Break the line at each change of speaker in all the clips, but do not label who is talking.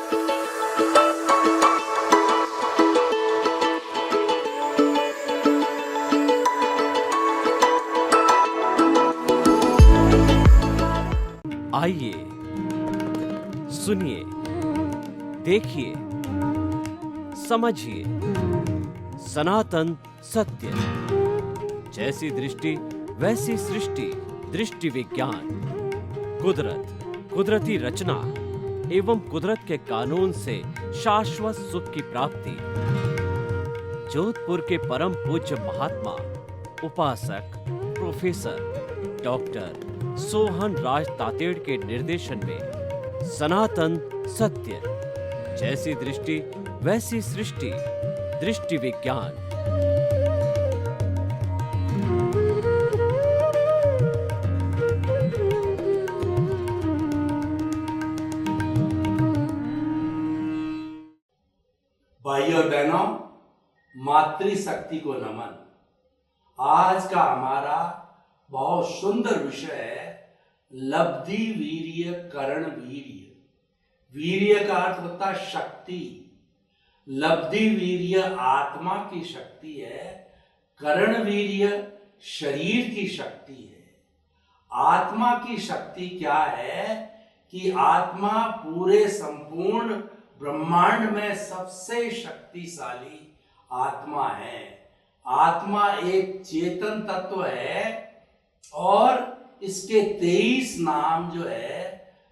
आइए, सुनिए, देखिए, समझिए सनातन सत्य। जैसी दृष्टि वैसी सृष्टि, दृष्टि विज्ञान। कुदरत, कुदरती रचना एवं कुदरत के कानून से शाश्वत सुख की प्राप्ति। जोधपुर के परम पूज्य महात्मा उपासक प्रोफेसर डॉक्टर सोहन राज तातेड़ के निर्देशन में सनातन सत्य। जैसी दृष्टि वैसी सृष्टि, दृष्टि विज्ञान।
भाइयों और बहनों, मातृशक्ति को नमन। आज का हमारा बहुत सुंदर विषय है लब्धि वीर्य करण वीर्य। वीर्य का अर्थ होता है शक्ति। लब्धि वीर्य आत्मा की शक्ति है, करण वीर्य शरीर की शक्ति है। आत्मा की शक्ति क्या है कि आत्मा पूरे संपूर्ण ब्रह्मांड में सबसे शक्तिशाली आत्मा है। आत्मा एक चेतन तत्व है और इसके 23 नाम जो है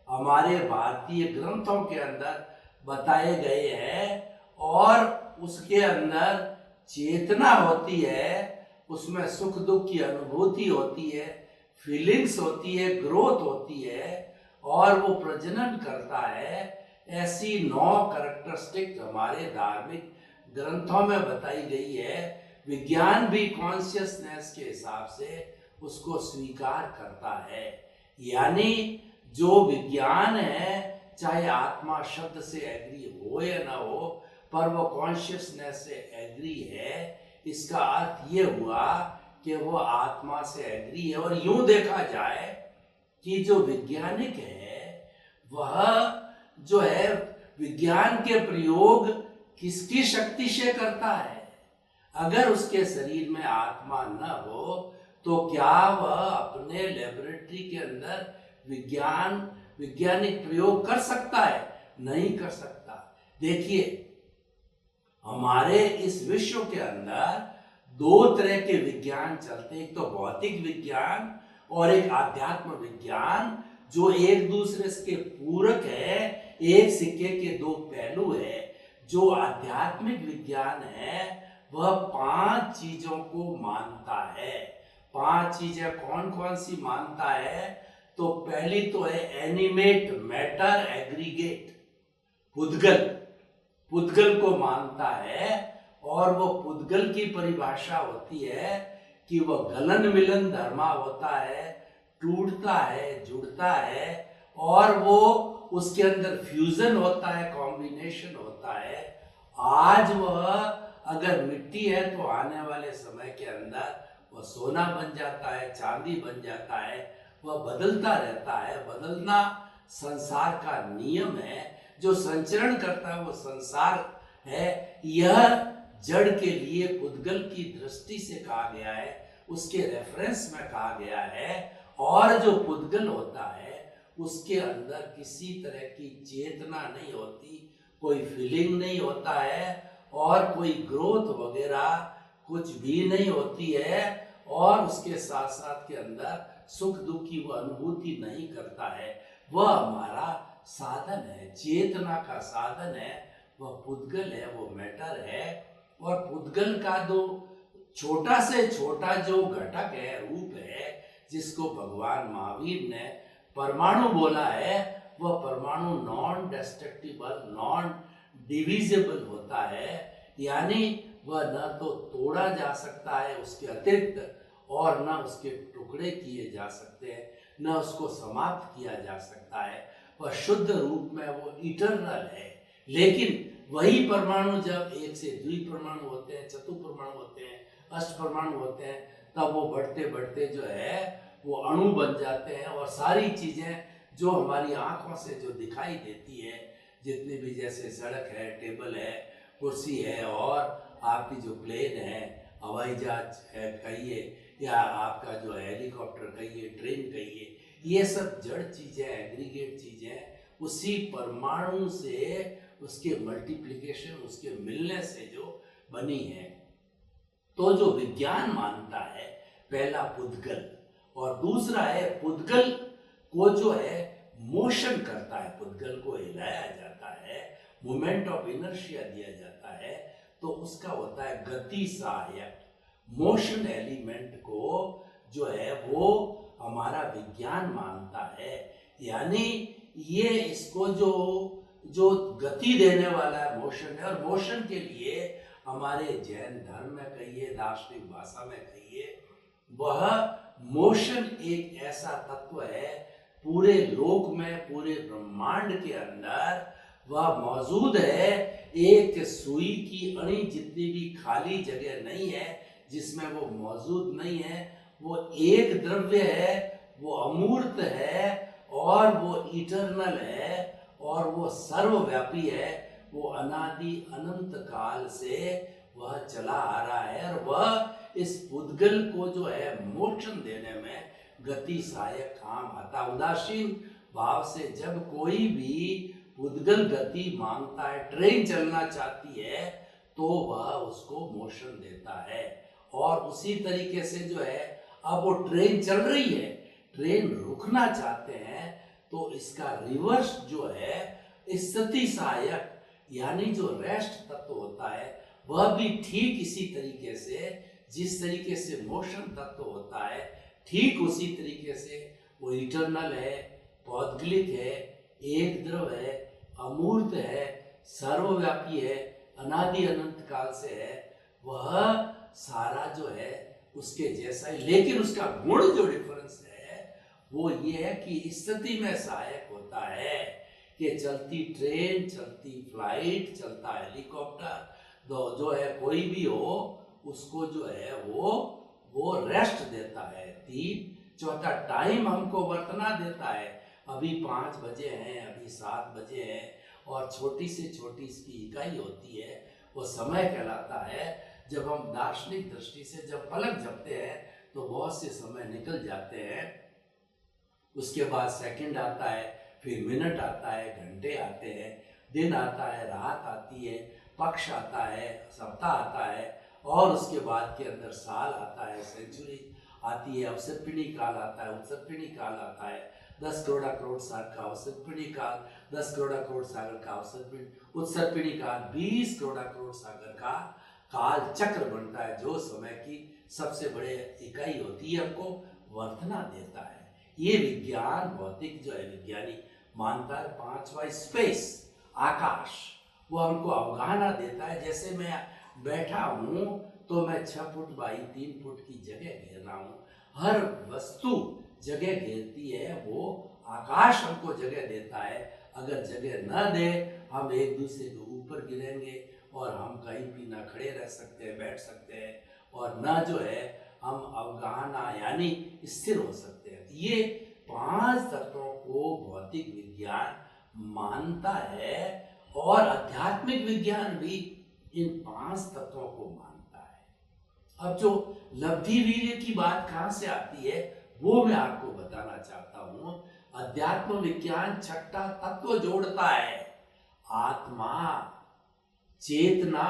हमारे भारतीय ग्रंथों के अंदर बताए गए हैं। और उसके अंदर चेतना होती है, उसमें सुख दुख की अनुभूति होती है, फीलिंग्स होती है, ग्रोथ होती है और वो प्रजनन करता है। ऐसी 9 कैरेक्टरिस्टिक हमारे धार्मिक ग्रंथों में बताई गई है। विज्ञान भी कॉन्शियसनेस के हिसाब से उसको स्वीकार करता है। यानी जो विज्ञान है, चाहे आत्मा शब्द से एग्री हो या ना हो, पर वो कॉन्शियसनेस से एग्री है। इसका अर्थ ये हुआ कि वो आत्मा से एग्री है। और यूं देखा जाए कि जो वैज्ञानिक है वह जो है विज्ञान के प्रयोग किसकी शक्ति से करता है? अगर उसके शरीर में आत्मा न हो तो क्या वह अपने लेबोरेटरी के अंदर वैज्ञानिक प्रयोग कर सकता है? नहीं कर सकता। देखिए, हमारे इस विश्व के अंदर 2 तरह के विज्ञान चलते हैं। एक तो भौतिक विज्ञान और एक आध्यात्म विज्ञान, जो एक दूसरे के पूरक है। एक सिक्के के 2 पहलू है। जो आध्यात्मिक विज्ञान है वह 5 चीजों को मानता है। 5 चीजें कौन कौन सी मानता है? तो पहली तो है एनिमेट मैटर एग्रीगेट, पुद्गल को मानता है। और वो पुद्गल की परिभाषा होती है कि वह गलन मिलन धर्मा होता है, टूटता है, जुड़ता है और वो उसके अंदर फ्यूजन होता है, कॉम्बिनेशन होता है। आज वह अगर मिट्टी है तो आने वाले समय के अंदर वह सोना बन जाता है, चांदी बन जाता है। वह बदलता रहता है। बदलना संसार का नियम है। जो संचरण करता है वो संसार है। यह जड़ के लिए पुद्गल की दृष्टि से कहा गया है, उसके रेफरेंस में कहा गया है। और जो पुद्गल होता है उसके अंदर किसी तरह की चेतना नहीं होती, कोई फीलिंग नहीं होता है और कोई ग्रोथ वगैरह कुछ भी नहीं होती है। और उसके साथ साथ के अंदर सुख दुख की वो अनुभूति नहीं करता है। वह हमारा साधन है, चेतना का साधन है। वह पुद्गल है, वो मैटर है। और पुद्गल का दो छोटा से छोटा जो घटक है, रूप है, जिसको भगवान महावीर ने परमाणु बोला है, वह परमाणु नॉन डिस्ट्रक्टिबल, नॉन डिविजिबल होता है। यानी वह न तो तोड़ा जा सकता है उसके अतिरिक्त, और न उसके टुकड़े किए जा सकते हैं, न उसको समाप्त किया जा सकता है। वह शुद्ध रूप में वो इटर्नल है। लेकिन वही परमाणु जब 1 से 2 परमाणु होते हैं, चतुर्परमाणु होते हैं, अष्ट परमाणु होते हैं, तब वो बढ़ते बढ़ते जो है वो अणु बन जाते हैं। और सारी चीजें जो हमारी आंखों से जो दिखाई देती है, जितनी भी जैसे सड़क है, टेबल है, कुर्सी है, और आपकी जो प्लेन है, हवाई जहाज है कहिए, या आपका जो है हेलीकॉप्टर कहिए, ट्रेन कहिए, ये सब जड़ चीज़ें, एग्रीगेट चीज़ें उसी परमाणु से, उसके मल्टीप्लिकेशन, उसके मिलने से जो बनी है। तो जो विज्ञान मानता है, पहला पुद्गल, और दूसरा है पुद्गल को जो है मोशन करता है, पुद्गल को हिलाया जाता है, मोमेंट ऑफ इनर्शिया दिया जाता है, तो उसका होता है गति सहायक, मोशन एलिमेंट को जो है वो हमारा विज्ञान मानता है। यानी ये इसको जो जो गति देने वाला है मोशन है, और मोशन के लिए हमारे जैन धर्म में कहिए, दार्शनिक भाषा में कहिए, वह मोशन एक ऐसा तत्व है पूरे लोक में, पूरे ब्रह्मांड के अंदर वह मौजूद है। एक सुई की अणी जितनी भी खाली जगह नहीं है जिसमें वो मौजूद नहीं है। वो एक द्रव्य है, वो अमूर्त है, और वो इटर्नल है, और वो सर्वव्यापी है। वो अनादि अनंत काल से वह चला आ रहा है, और वह इस पुद्गल को जो है मोशन देने में गति सहायक काम आता। उदासीन भाव से जब कोई भी पुद्गल गति मांगता है, ट्रेन चलना चाहती है, तो वह उसको मोशन देता है। और उसी तरीके से जो है, अब वो ट्रेन चल रही है, ट्रेन रुकना चाहते हैं, तो इसका रिवर्स जो है स्थिति सहायक, यानी जो रेस्ट तत्व होता है, वह भी ठीक इसी तरीके से, जिस तरीके से मोशन तत्व होता है, ठीक उसी तरीके से वो इटर्नल है, पौद्गलिक है, एक द्रव है, अमूर्त है, सर्वव्यापी है, अनादि अनंत काल से है। वह सारा जो है उसके जैसा है, लेकिन उसका गुण जो डिफरेंस है वो ये है कि स्थिति में सहायक होता है, कि चलती ट्रेन, चलती फ्लाइट, चलता हेलीकॉप्टर, जो है कोई भी हो, उसको जो है वो रेस्ट देता है। तीन चौथा टाइम हमको वर्तना देता है। अभी 5 बजे हैं, अभी 7 बजे हैं, और छोटी से छोटी इसकी इकाई होती है, वो समय कहलाता है। जब हम दार्शनिक दृष्टि से जब पलक झपकते हैं तो बहुत से समय निकल जाते हैं। उसके बाद सेकंड आता है, फिर मिनट आता है, घंटे आते हैं, दिन आता है, रात आती है, पक्ष आता है, सप्ताह आता है, और उसके बाद के अंदर साल आता है, सेंचुरी आती है, अवसर्पिणी काल आता है, उत्सर्पिणी काल आता है, 10 करोड़ साल का अवसर्पिणी काल, 10 करोड़ सागर का उत्सर्पिणी काल, 20 करोड़ सागर का काल चक्र बनता है, जो समय की सबसे बड़े इकाई होती है, हमको वर्तना देता है। ये विज्ञान, भौतिक जो है विज्ञानी मानता है। 5वां स्पेस, आकाश, वो हमको अवगाहना देता है। जैसे मैं बैठा हूँ तो मैं 6 फुट बाई 3 फुट की जगह घेर रहा हूँ। हर वस्तु जगह घेरती है, वो आकाश हमको जगह देता है। अगर जगह न दे, हम एक दूसरे के ऊपर गिरेंगे, और हम कहीं भी ना खड़े रह सकते हैं, बैठ सकते हैं, और ना जो है हम अवगाहना यानी स्थिर हो सकते हैं। ये 5 तत्वों को भौतिक विज्ञान मानता है, और आध्यात्मिक विज्ञान भी इन 5 तत्वों को मानता है। अब जो लब्धि वीर्य की बात कहाँ से आती है, वो मैं आपको बताना चाहता हूँ। अध्यात्म विज्ञान 6ठा तत्व जोड़ता है, आत्मा, चेतना।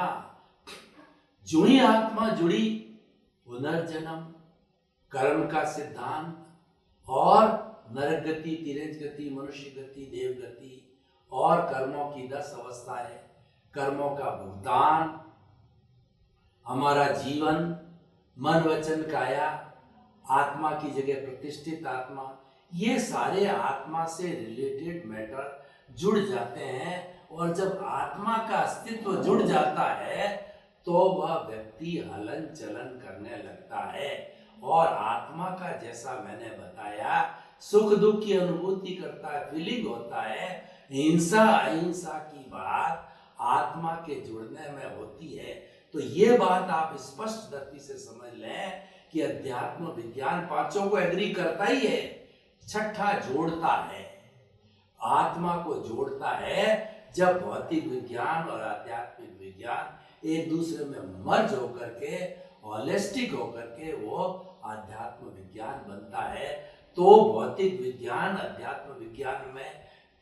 जुड़ी आत्मा जुड़ी पुनर्जन्म, कर्म का सिद्धांत, और नरक गति, तिरंज गति, मनुष्य गति, देव गति, और कर्मों की 10 अवस्थाएं, कर्मों का भुगतान, हमारा जीवन, मन वचन काया, आत्मा की जगह प्रतिष्ठित आत्मा, ये सारे आत्मा से रिलेटेड मैटर जुड़ जाते हैं। और जब आत्मा का अस्तित्व जुड़ जाता है तो वह व्यक्ति हलन चलन करने लगता है, और आत्मा का, जैसा मैंने बताया, सुख दुख की अनुभूति करता है, फीलिंग होता है। हिंसा अहिंसा की बात आत्मा के जुड़ने में होती है। तो ये बात आप स्पष्ट दृष्टि से समझ लें कि अध्यात्म विज्ञान 5 को एग्री करता ही है, 6ठा जोड़ता है, आत्मा को जोड़ता है। जब भौतिक विज्ञान और आध्यात्मिक विज्ञान एक दूसरे में मर्ज होकर के होलिस्टिक होकर के वो आध्यात्म विज्ञान बनता है। तो भौतिक विज्ञान अध्यात्म विज्ञान में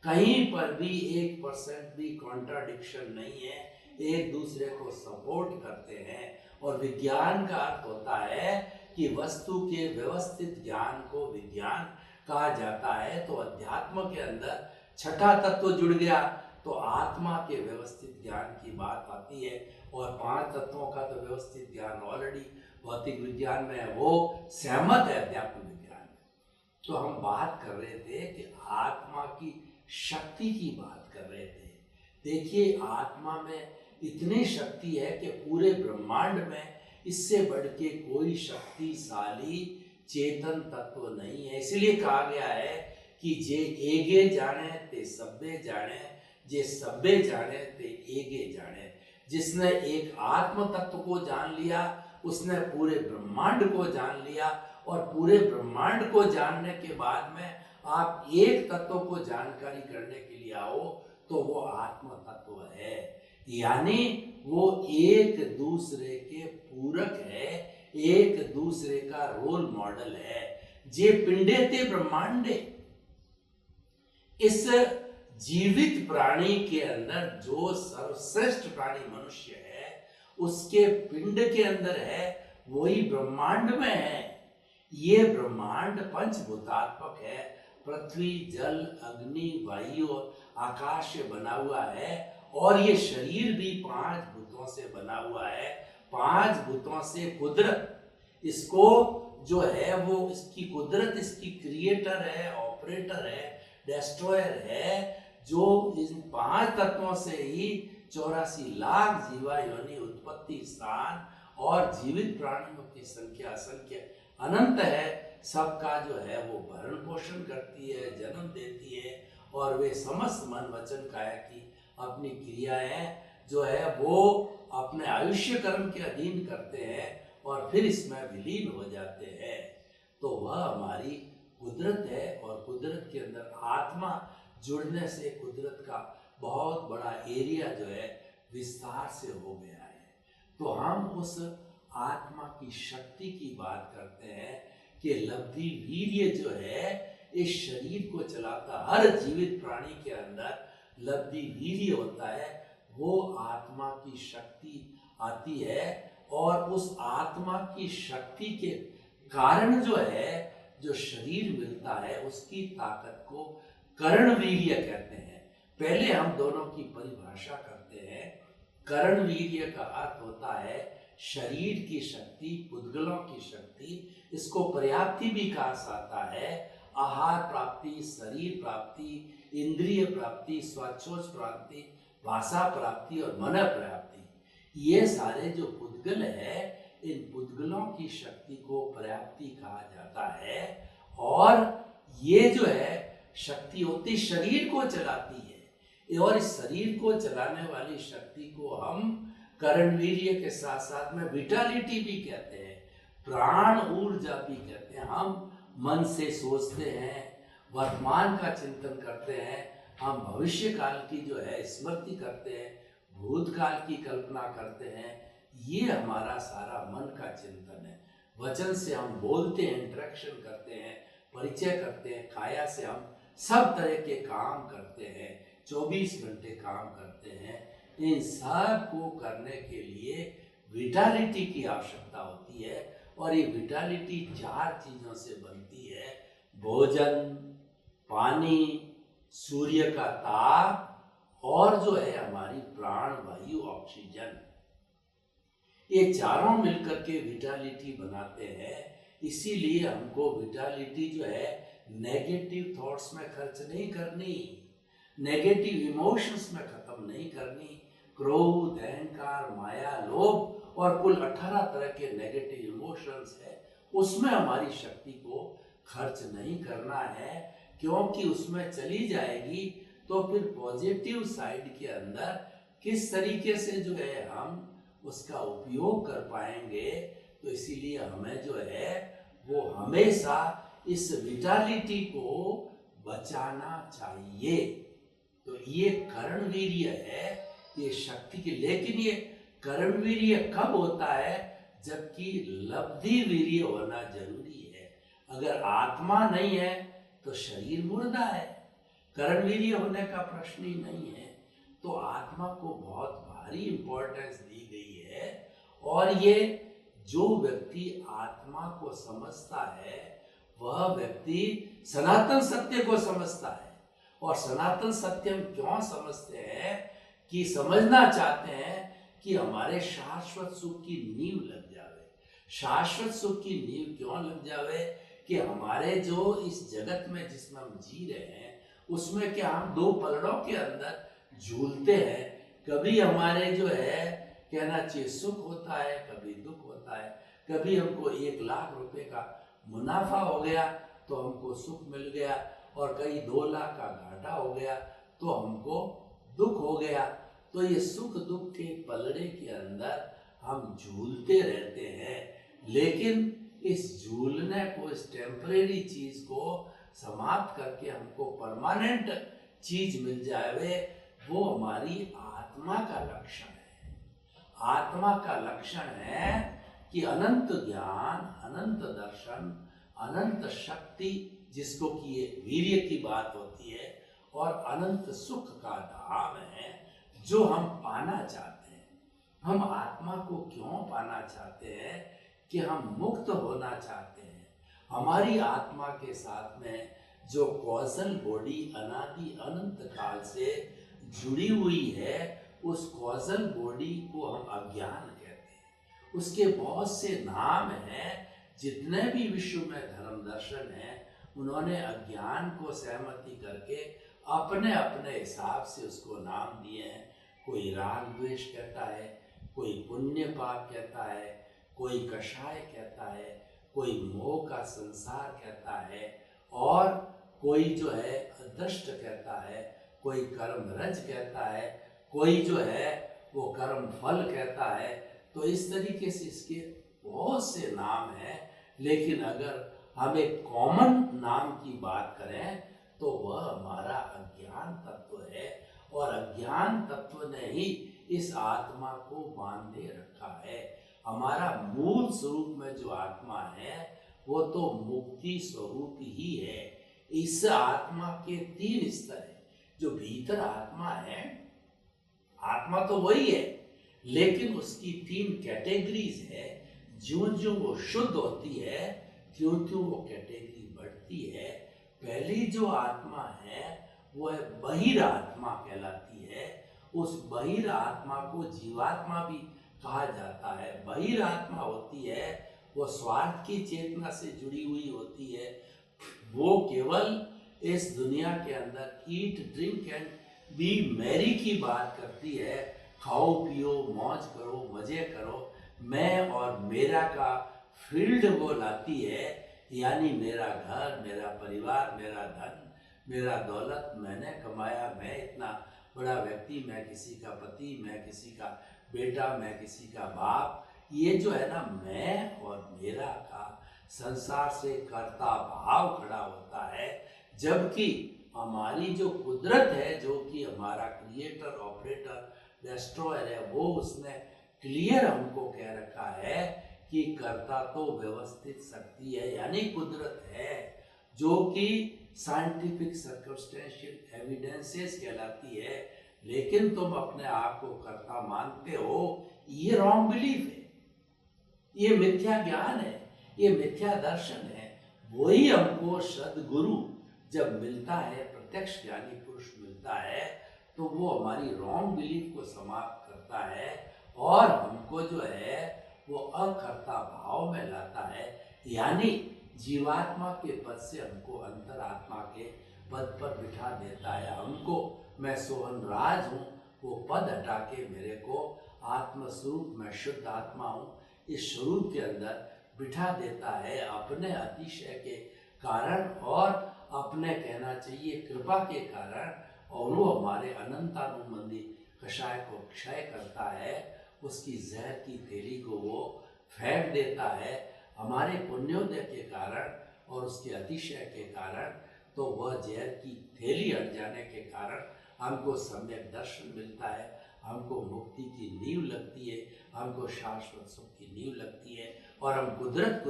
कहीं पर भी 1% भी कॉन्ट्राडिक्शन नहीं है, एक दूसरे को सपोर्ट करते हैं। और विज्ञान का अर्थ होता है कि वस्तु के व्यवस्थित ज्ञान को विज्ञान कहा जाता है। तो अध्यात्म के अंदर छठा तत्व जुड़ गया तो आत्मा के व्यवस्थित ज्ञान की बात आती है। और 5 तत्वों का तो व्यवस्थित ज्ञान ऑलरेडी भौतिक विज्ञान में है, वो सहमत है अध्यात्म विज्ञान में। तो हम बात कर रहे थे कि आत्मा की शक्ति की बात कर रहे थे। देखिए, आत्मा में इतनी शक्ति है कि पूरे ब्रह्मांड में इससे बढ़ के कोई शक्तिशाली चेतन तत्व नहीं है। इसलिए कहा गया है कि जे एगे जाने ते सब्बे जाने, जे सब्बे जाने ते एगे जाने। जिसने एक आत्म तत्व को जान लिया उसने पूरे ब्रह्मांड को जान लिया। और पूरे ब्रह्मांड को जानने के बाद में आप एक तत्व को जानकारी करने के लिए आओ तो वो आत्म तत्व है, यानी वो एक दूसरे के पूरक है, एक दूसरे का रोल मॉडल है। जे पिंडे ते ब्रह्मांडे, इस जीवित प्राणी के अंदर जो सर्वश्रेष्ठ प्राणी मनुष्य है उसके पिंड के अंदर है, वही ब्रह्मांड में है। ये ब्रह्मांड पंचभूतात्मक है, पृथ्वी जल अग्नि वायु और आकाश से बना हुआ है। और ये शरीर भी 5 भूतों से बना हुआ है। 5 भूतों से कुदरत, इसको जो है वो इसकी कुदरत इसकी क्रिएटर है, ऑपरेटर है, डिस्ट्रॉयर है, जो इन 5 तत्वों से ही 84 लाख जीवा योनि उत्पत्ति स्थान और जीवित प्राणियों की संख्या असंख्य अनंत है। सबका जो है वो भरण पोषण करती है, जन्म देती है। और वे समस्त मन वचन काया की अपनी क्रियाएं जो है वो अपने आयुष्य कर्म के अधीन करते हैं और फिर इसमें विलीन हो जाते हैं। तो वह हमारी कुदरत है। और कुदरत के अंदर आत्मा जुड़ने से कुदरत का बहुत बड़ा एरिया जो है विस्तार से हो गया है। तो हम उस आत्मा की शक्ति की बात करते हैं कि लब्धि वीर्य जो है इस शरीर को चलाता, हर जीवित प्राणी के अंदर लब्धि वीर्य होता है, वो आत्मा की शक्ति आती है। और उस आत्मा की शक्ति के कारण जो है जो शरीर मिलता है उसकी ताकत को कर्ण वीर्य कहते हैं। पहले हम दोनों की परिभाषा करते हैं। कर्ण वीर्य का अर्थ होता है शरीर की शक्ति, पुद्गलों की शक्ति। इसको पर्याप्ति भी कहा जाता है। आहार प्राप्ति, शरीर प्राप्ति, इंद्रिय प्राप्ति, स्वाच्छोज प्राप्ति, भाषा प्राप्ति और मन प्राप्ति, ये सारे जो पुद्गल है इन पुद्गलों की शक्ति को पर्याप्ति कहा जाता है। और ये जो है शक्ति होती शरीर को चलाती है। और इस शरीर को चलाने वाली शक्ति को हम करणवीर्य के साथ साथ में विटालिटी भी कहते हैं, प्राण ऊर्जा भी कहते हैं। हम मन से सोचते हैं, वर्तमान का चिंतन करते हैं, हम भविष्य काल की जो है स्मृति करते हैं, भूतकाल की कल्पना करते हैं। ये हमारा सारा मन का चिंतन है। वचन से हम बोलते हैं, इंटरेक्शन करते हैं, परिचय करते हैं। काया से हम सब तरह के काम करते हैं, 24 घंटे काम करते हैं। इन सब को करने के लिए विटालिटी की आवश्यकता होती है। और ये विटालिटी 4 चीजों से बनती है, भोजन, पानी, सूर्य का ताप और जो है हमारी प्राण वायु ऑक्सीजन। ये चारों मिलकर के विटालिटी बनाते हैं। इसीलिए हमको विटालिटी जो है नेगेटिव थॉट्स में खर्च नहीं करनी, नेगेटिव इमोशंस में खत्म नहीं करनी। क्रोध, अहंकार, माया, लोभ और कुल 18 तरह के नेगेटिव इमोशंस है, उसमें हमारी शक्ति को खर्च नहीं करना है। क्योंकि उसमें चली जाएगी तो फिर पॉजिटिव साइड के अंदर किस तरीके से जो है हम उसका उपयोग कर पाएंगे। तो इसीलिए हमें जो है वो हमेशा इस विटालिटी को बचाना चाहिए। तो ये करण वीर्य है, ये शक्ति की। लेकिन ये करण वीर्य कब होता है? जबकि लब्धि वीर्य होना जरूरी है। अगर आत्मा नहीं है तो शरीर मुर्दा है, करण वीर्य होने का प्रश्न ही नहीं है। तो आत्मा को बहुत भारी इंपॉर्टेंस दी गई है। और ये जो व्यक्ति आत्मा को समझता है वह व्यक्ति सनातन सत्य को समझता है। और सनातन सत्य हम क्यों समझते हैं? कि समझना चाहते हैं कि हमारे शाश्वत सुख की नींव लग जावे। शाश्वत सुख की नींव क्यों लग जावे? कि हमारे जो इस जगत में जिसमें हम जी रहे हैं उसमें क्या हम दो पलड़ों के अंदर झूलते हैं। कभी हमारे जो है कहना चाहिए सुख होता है, कभी दुख होता है। कभी हमको 1,00,000 रुपए का मुनाफा हो गया तो हमको सुख मिल गया, और कहीं 2,00,000 का घाटा हो गया तो हमको दुख हो गया। तो ये सुख दुख के पलड़े के अंदर हम झूलते रहते हैं। लेकिन इस झूलने को, इस टेम्परेरी चीज को समाप्त करके हमको परमानेंट चीज मिल जाए, वो हमारी आत्मा का लक्षण है। आत्मा का लक्षण है कि अनंत ज्ञान, अनंत दर्शन, अनंत शक्ति, जिसको कि ये वीर्य की बात होती है, और अनंत सुख का धाम है जो हम पाना चाहते हैं। हम आत्मा को क्यों पाना चाहते हैं? कि हम मुक्त होना चाहते हैं। हमारी आत्मा के साथ में जो कॉजल बॉडी अनादि अनंत काल से जुड़ी हुई है, उस कॉजल बॉडी को हम अज्ञान कहते हैं। उसके बहुत से नाम हैं। जितने भी विश्व में धर्म दर्शन हैं, उन्होंने अज्ञान को सहमति करके अपने अपने हिसाब से उसको नाम दिए हैं। कोई राग द्वेष कहता है, कोई पुण्य पाप कहता है, कोई कषाय कहता है, कोई मोह का संसार कहता है, और कोई जो है अदृष्ट कहता है, कोई कर्म रज कहता है, कोई जो है वो कर्म फल कहता है। तो इस तरीके से इसके बहुत से नाम हैं। लेकिन अगर हम एक कॉमन नाम की बात करें तो वह हमारा अज्ञान तत्व है। और अज्ञान तत्व ने ही इस आत्मा को बांधे रखा है। हमारा मूल स्वरूप में जो आत्मा है वो तो मुक्ति स्वरूप ही है। इस आत्मा के 3 स्तर है। जो भीतर आत्मा है, आत्मा तो वही है, लेकिन उसकी 3 कैटेगरीज है। ज्यों ज्यों वो शुद्ध होती है त्यों त्यों वो कैटेगरी बढ़ती है। पहली जो आत्मा है वो है बहिर आत्मा कहलाती है। उस बहिर आत्मा को जीवात्मा भी कहा जाता है। बहिर आत्मा होती है वो स्वार्थ की चेतना से जुड़ी हुई होती है। वो केवल इस दुनिया के अंदर eat drink and B Mary की बात करती है। खाओ पियो मौज करो मजे करो, मैं और मेरा का फील्ड वो लाती है। यानी मेरा घर, मेरा परिवार, मेरा धन, मेरा दौलत मैंने कमाया, मैं इतना बड़ा व्यक्ति, मैं किसी का पति, मैं किसी का बेटा, मैं किसी का बाप। ये जो है ना मैं और मेरा का संसार से कर्ता भाव खड़ा होता है। जबकि हमारी जो कुदरत है, जो कि हमारा क्रिएटर ऑपरेटर डिस्ट्रॉयर है, वो उसने क्लियर हमको कह रखा है कि कर्ता तो व्यवस्थित शक्ति है, यानी कुदरत है, जो कि साइंटिफिक सर्कमस्टेंशियल एविडेंसेस कहलाती है। लेकिन तुम अपने आप को कर्ता मानते हो, ये रॉन्ग बिलीफ है, ये मिथ्या ज्ञान है, ये मिथ्या दर्शन है। वही हमको सद्गुरु जब मिलता है, प्रत्यक्ष ज्ञानी पुरुष मिलता है, तो वो हमारी रॉन्ग बिलीफ को समाप्त करता है और हमको जो है वो अकर्ता भाव में लाता है। यानी जीवात्मा के पद से हमको अंतरात्मा के पद पर बिठा देता है। हमको मैं सोहन राज हूँ वो पद हटा के मेरे को आत्म स्वरूप में शुद्ध आत्मा हूँ इस स्वरूप के अंदर बिठा देता है, अपने अतिशय के कारण और अपने कहना चाहिए कृपा के कारण। और वो हमारे अनंतानुबंधी कषाय को क्षय करता है, उसकी जहर की थैली को वो फेंक देता है हमारे पुण्योदय के कारण और उसके अतिशय के कारण। तो वह जहर की थैली हट जाने के कारण हमको सम्यक दर्शन मिलता है, हमको मुक्ति की नींव लगती है, हमको शाश्वत सुख की नींव लगती है, और हम कुदरत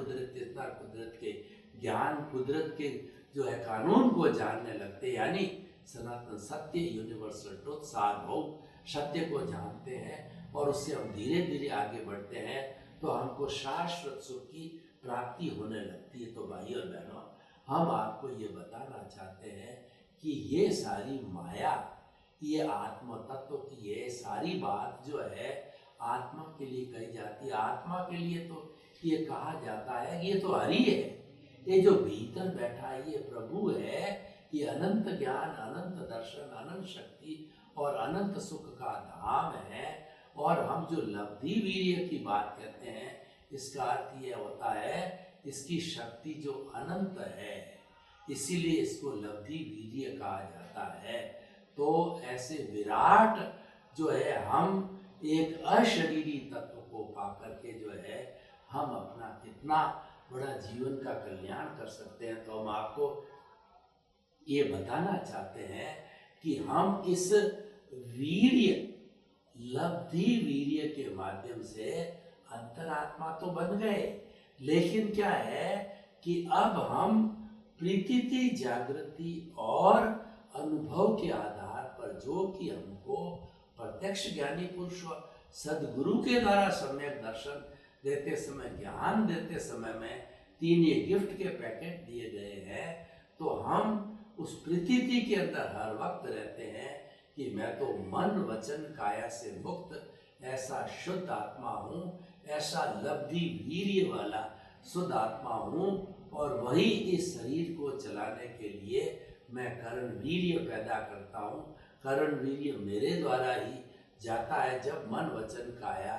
के ज्ञान, कुदरत के जो है कानून को जानने लगते हैं, यानी सनातन सत्य, यूनिवर्सल ट्रुथ, सार्वभौम सत्य को जानते हैं, और उससे हम धीरे धीरे आगे बढ़ते हैं, तो हमको शाश्वत सुख की प्राप्ति होने लगती है। तो भाई और बहनों, हम आपको ये बताना चाहते हैं कि ये सारी माया, ये आत्म तत्व की ये सारी बात जो है आत्मा के लिए कही जाती है। आत्मा के लिए तो ये कहा जाता है कि ये तो हरि है, ये जो भीतर बैठा है ये प्रभु है, ये अनंत ज्ञान, अनंत दर्शन, अनंत शक्ति और अनंत सुख का धाम है। और हम जो लब्धि वीर्य की बात कहते हैं, इसका अर्थ ये होता है इसकी शक्ति जो अनंत है, इसीलिए इसको लब्धि वीर्य कहा जाता है। तो ऐसे विराट जो है, हम एक अशरीरी तत्व को पाकर के जो है हम अपना कितना बड़ा जीवन का कल्याण कर सकते हैं। तो हम आपको ये बताना चाहते हैं कि हम इस वीर्य, लब्धि वीर्य के माध्यम से अंतरात्मा तो बन गए, लेकिन क्या है कि अब हम प्रीति, जागृति और अनुभव के आधार पर, जो कि हमको प्रत्यक्ष ज्ञानी पुरुष सदगुरु के द्वारा सम्यक दर्शन देते समय, ज्ञान देते समय में 3 ये गिफ्ट के पैकेट दिए गए हैं, तो हम उस प्रतीति के अंदर हर वक्त रहते हैं कि मैं तो मन वचन काया से मुक्त ऐसा शुद्ध आत्मा हूँ, ऐसा लब्धि वीर्य वाला शुद्ध आत्मा हूँ, और वही इस शरीर को चलाने के लिए मैं करण वीर्य पैदा करता हूँ। करण वीर्य मेरे द्वारा ही जाता है। जब मन वचन काया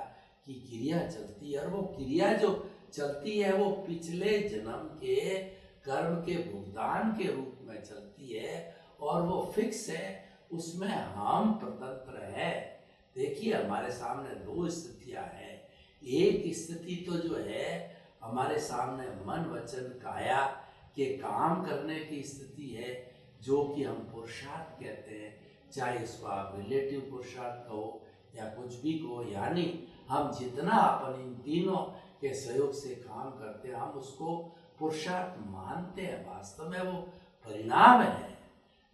की क्रिया चलती है, और वो क्रिया जो चलती है वो पिछले जन्म के कर्म के भुगतान के रूप में चलती है, और वो फिक्स है, उसमें हम स्वतंत्र है। देखिए, हमारे सामने 2 स्थितियां हैं। एक स्थिति तो जो है हमारे सामने मन वचन काया के काम करने की स्थिति है, जो कि हम पुरुषार्थ कहते हैं, चाहे इसको आप रिलेटिव पुरुषार्थ कहो या कुछ भी कहो, यानी हम जितना अपन इन तीनों के सहयोग से काम करते हैं, हम उसको पुरुषार्थ मानते हैं। वास्तव में वो परिणाम है,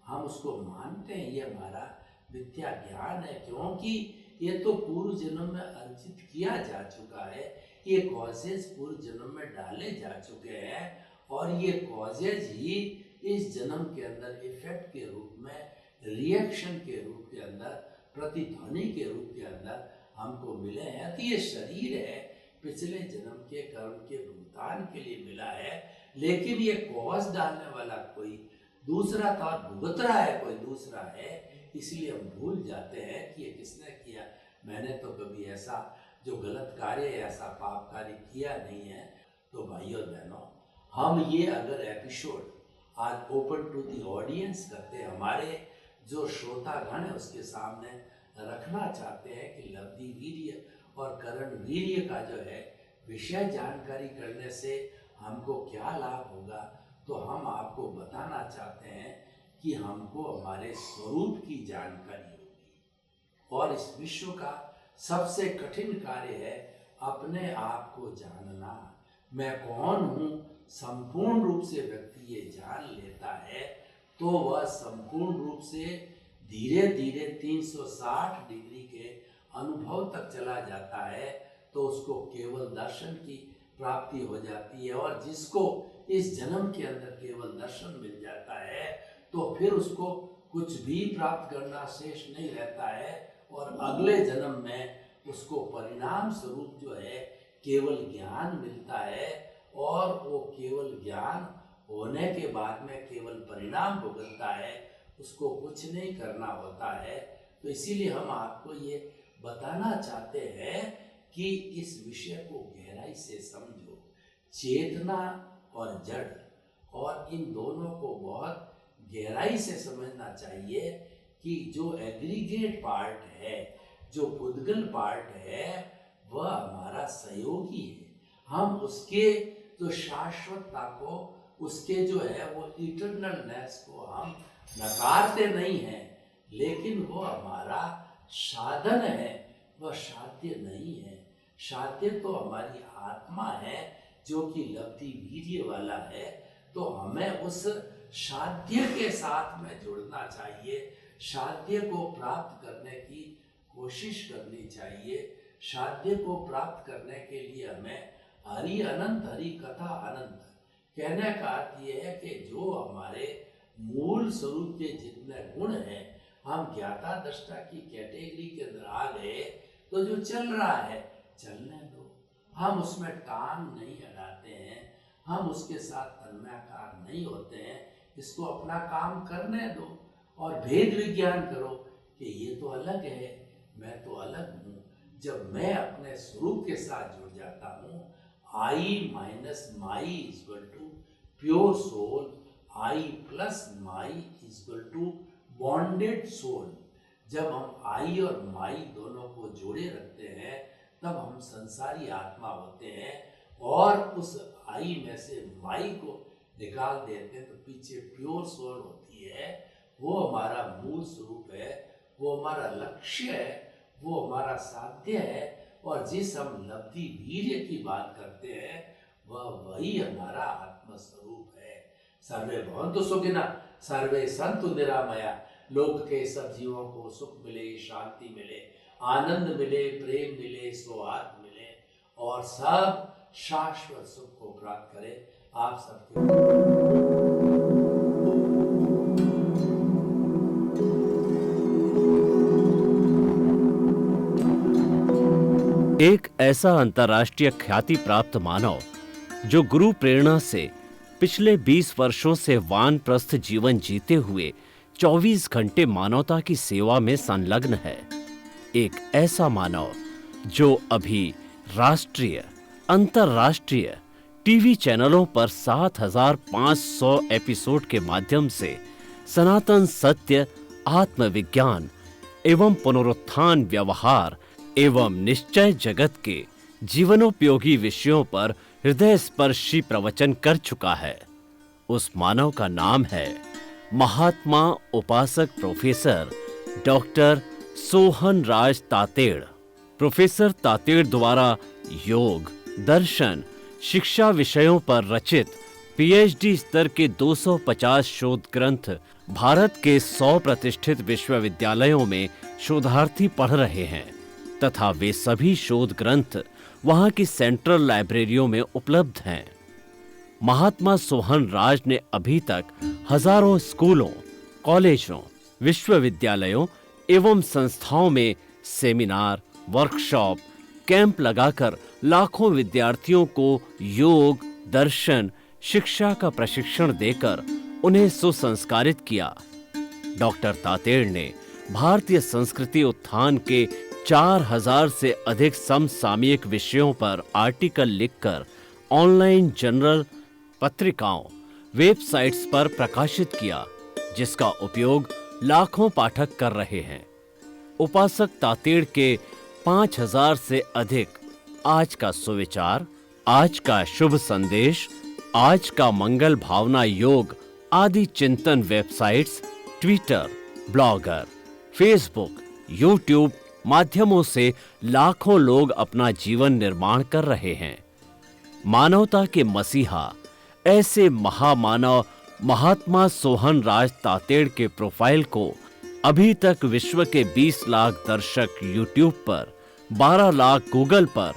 हम उसको मानते हैं, ये हमारा विद्या ज्ञान है, क्योंकि ये तो पूर्व जन्म में अर्जित किया जा चुका है, ये कॉजेज पूर्व जन्म में डाले जा चुके हैं, और ये कॉजेज ही इस जन्म के अंदर इफेक्ट के रूप में, रिएक्शन के रूप के अंदर, प्रतिध्वनि के रूप के अंदर हमको मिले हैं। तो ये शरीर है, पिछले जन्म के कर्म के भुगतान के लिए मिला है, लेकिन ये कॉज डालने वाला कोई दूसरा था, भुगत रहा है कोई दूसरा है, इसलिए हम भूल जाते हैं कि ये किसने किया। मैंने तो कभी ऐसा जो गलत कार्य, ऐसा पाप कार्य किया नहीं है। तो भाइयों बहनों, हम ये अगर एपिसोड आज ओपन टू दी ऑडियंस करते हैं, हमारे जो श्रोतागण है उसके सामने रखना चाहते हैं कि लब्धि वीर्य और करण वीर्य का जो है विषय जानकारी करने से हमको क्या लाभ होगा, तो हम आपको बताना चाहते हैं कि हमको हमारे स्वरूप की जानकारी होगी। और इस विश्व का सबसे कठिन कार्य है अपने आप को जानना। मैं कौन हूँ, संपूर्ण रूप से व्यक्ति ये जान लेता है, तो वह संपूर्ण रूप से धीरे धीरे 360 डिग्री के अनुभव तक चला जाता है, तो उसको केवल दर्शन की प्राप्ति हो जाती है। और जिसको इस जन्म के अंदर केवल दर्शन मिल जाता है, तो फिर उसको कुछ भी प्राप्त करना शेष नहीं रहता है, और अगले जन्म में उसको परिणाम स्वरूप जो है केवल ज्ञान मिलता है, और वो केवल ज्ञान होने के बाद में केवल परिणाम भुगतता है, उसको कुछ नहीं करना होता है। तो इसीलिए हम आपको ये बताना चाहते हैं कि इस विषय को गहराई से समझो। चेतना और जड़, और इन दोनों को बहुत गहराई से समझना चाहिए कि जो एग्रीगेट पार्ट है, जो पुद्गल पार्ट है, वह हमारा सहयोगी है। हम उसके जो शाश्वतता को, उसके जो है वो इटरनलनेस को हम नकारते नहीं हैं, लेकिन वो हमारा साधन है, वह साध्य नहीं है। साध्य तो हमारी आत्मा है जो कि लब्धि वीर्य वाला है। तो हमें उस साध्य के साथ में जुड़ना चाहिए, साध्य को प्राप्त करने की कोशिश करनी चाहिए। साध्य को प्राप्त करने के लिए हमें हरि अनंत, हरि कथा अनंत। कहने का अर्थ ये है कि जो हमारे मूल स्वरूप के जितने गुण हैं, हम ज्ञाता दृष्टा की कैटेगरी के अंदर आ गए तो जो चल रहा है चलने दो। हम उसमें टांग नहीं अड़ाते हैं, हम उसके साथ तन्मयकार नहीं होते हैं। इसको अपना काम करने दो और भेद विज्ञान करो कि ये तो अलग है, मैं तो अलग हूँ। जब मैं अपने स्वरूप के साथ जुड़ जाता हूँ, I minus my is equal to pure soul, I plus my is equal to bonded soul. जब हम आई और माई दोनों को जोड़े रखते हैं तब हम संसारी आत्मा होते हैं, और उस आई में से माई को निकाल देते हैं तो पीछे प्योर सोल होती है। वो हमारा मूल स्वरूप है, वो हमारा लक्ष्य है, वो हमारा साध्य है। और जिस हम लब्धि वीर्य की बात करते हैं वह वही हमारा आत्मस्वरूप है। सर्वे भवन्तु सुखिनः, सर्वे सन्तु निरामया। लोक के सब जीवों को सुख मिले, शांति मिले, आनंद मिले, प्रेम मिले, सौहार्द मिले और सब शाश्वत सुख को प्राप्त करें। आप सबके
एक ऐसा अंतर्राष्ट्रीय ख्याति प्राप्त मानव जो गुरु प्रेरणा से पिछले 20 वर्षों से वानप्रस्थ जीवन जीते हुए 24 घंटे मानवता की सेवा में संलग्न है। एक ऐसा मानव जो अभी राष्ट्रीय, अंतर्राष्ट्रीय टीवी चैनलों पर 7,500 एपिसोड के माध्यम से सनातन सत्य, आत्मविज्ञान एवं पुनरुत्थान, व्यवहार एवं निश्चय जगत के जीवनोपयोगी विषयों पर हृदय स्पर्शी प्रवचन कर चुका है। उस मानव का नाम है महात्मा उपासक प्रोफेसर डॉक्टर सोहन राज तातेड़। प्रोफेसर तातेड़ द्वारा योग, दर्शन, शिक्षा विषयों पर रचित पीएचडी स्तर के 250 शोध ग्रंथ भारत के 100 प्रतिष्ठित विश्वविद्यालयों में शोधार्थी पढ़ रहे हैं तथा वे सभी शोध ग्रंथ वहां की सेंट्रल लाइब्रेरियों में उपलब्ध हैं। महात्मा सोहन राज ने अभी तक हजारों स्कूलों, कॉलेजों, विश्वविद्यालयों एवं संस्थाओं में सेमिनार, वर्कशॉप, कैंप लगाकर लाखों विद्यार्थियों को योग, दर्शन, शिक्षा का प्रशिक्षण देकर उन्हें सुसंस्कारित किया। डॉक्टर तातेड़ ने भारतीय संस्कृति उत्थान के 4000 से अधिक समसामयिक विषयों पर आर्टिकल लिखकर ऑनलाइन जर्नल, पत्रिकाओं, वेबसाइट्स पर प्रकाशित किया, जिसका उपयोग लाखों पाठक कर रहे हैं। उपासक तातेड़ के 5000 से अधिक आज का सुविचार, आज का शुभ संदेश, आज का मंगल भावना योग आदि चिंतन websites, Twitter, blogger, Facebook, YouTube माध्यमों से लाखों लोग अपना जीवन निर्माण कर रहे हैं। मानवता के मसीहा ऐसे महामानव महात्मा सोहन राज तातेड़ के प्रोफाइल को अभी तक विश्व के 20 लाख दर्शक यूट्यूब पर, 12 लाख गूगल पर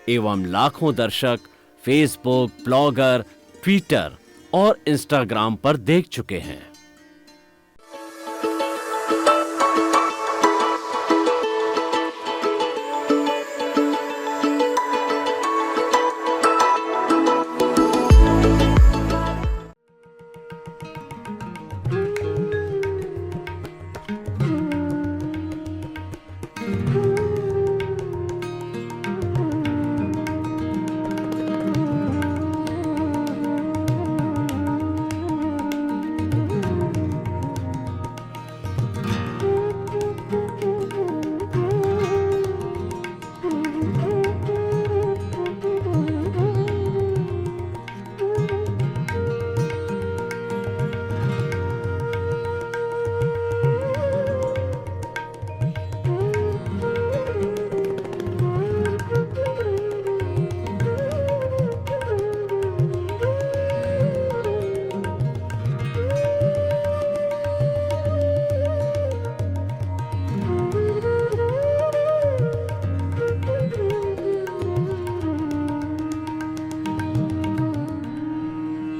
एवं लाखों दर्शक फेसबुक, ब्लॉगर, ट्विटर और इंस्टाग्राम पर देख चुके हैं।